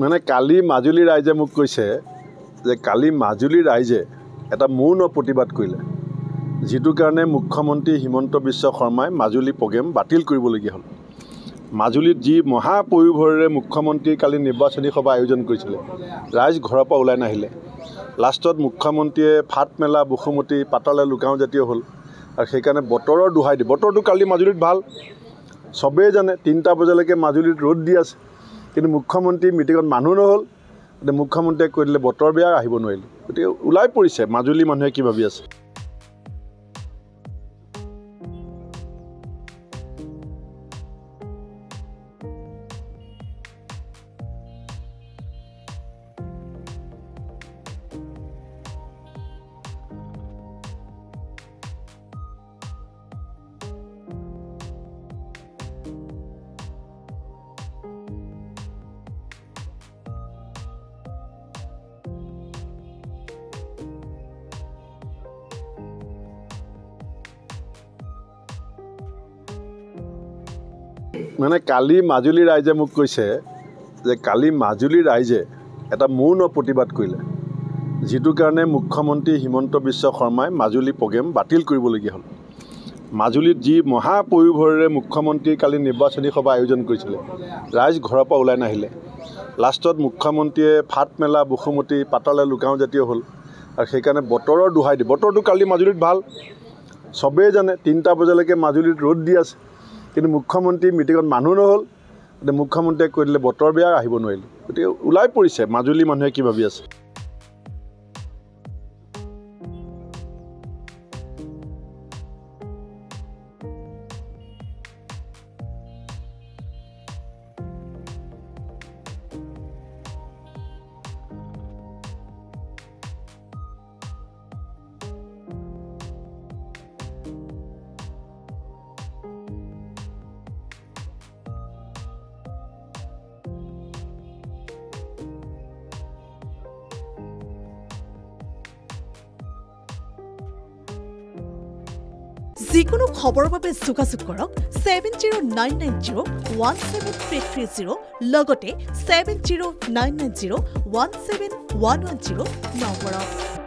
মানে কালি মাজুলী ৰাইজে মোক কৈছে যে কালি মাজুলী ৰাইজে এটা মৌন প্ৰতিবাদ কৰিলে, যিটো কাৰণে মুখ্যমন্ত্ৰী হিমন্ত বিশ্ব শৰ্মাই মাজুলী প্ৰগ্ৰেম বাতিল কৰিবলগীয়া হ'ল। মাজুলীত যি মহাপৰিভৰেৰে মুখ্যমন্ত্ৰী কালি নিৰ্বাচনী সভা আয়োজন কৰিছিলে, ৰাইজ ঘৰৰ পৰা ওলাই নাহিলে। লাষ্টত মুখ্যমন্ত্ৰীয়ে ফাট মেলা বসুমতী পাতালে লুকাওঁ জাতীয় হ'ল আৰু সেইকাৰণে বতৰৰ দোহাই দি, বতৰটো কালি মাজুলীত ভাল, চবেই জানে 3টা বজালৈকে মাজুলীত ৰ'দ দি আছে, কিন্তু মুখ্যমন্ত্ৰী মিটিঙত মানুহ নহ'ল। গতিকে মুখ্যমন্ত্ৰীয়ে কৈ দিলে বতৰ বেয়া, আহিব নোৱাৰিলোঁ। গতিকে ওলাই পৰিছে মাজুলী মানুহে কি ভাবি আছে। মানে কালি মাজুলী ৰাইজে মোক কৈছে যে কালি মাজুলী ৰাইজে এটা মৌন প্ৰতিবাদ কৰিলে, যিটো কাৰণে মুখ্যমন্ত্ৰী হিমন্ত বিশ্ব শৰ্মাই মাজুলী প্ৰগ্ৰেম বাতিল কৰিবলগীয়া হ'ল। মাজুলীত যি মহাপৰিভৰেৰে মুখ্যমন্ত্ৰী কালি নিৰ্বাচনী সভা আয়োজন কৰিছিলে, ৰাইজ ঘৰৰ পৰা ওলাই নাহিলে। লাষ্টত মুখ্যমন্ত্ৰীয়ে ফাট মেলা বসুমতী পাতালে লুকাওঁ জাতীয় হ'ল আৰু সেইকাৰণে বতৰৰ দোহাই দি, বতৰটো কালি মাজুলীত ভাল, চবেই জানে 3টা বজালৈকে মাজুলীত ৰ'দ দি আছে, কিন্তু মুখ্যমন্ত্ৰী মিটিঙত মানুহ নহ'ল। গতিকে মুখ্যমন্ত্ৰীয়ে কৈ দিলে বতৰ বেয়া, আহিব নোৱাৰিলোঁ। গতিকে ওলাই পৰিছে মাজুলী মানুহে কি ভাবি আছে। যিকোনো খবৰৰ বাবে যোগাযোগ কৰক 7099017330 লগতে 7099017110 নম্বৰত।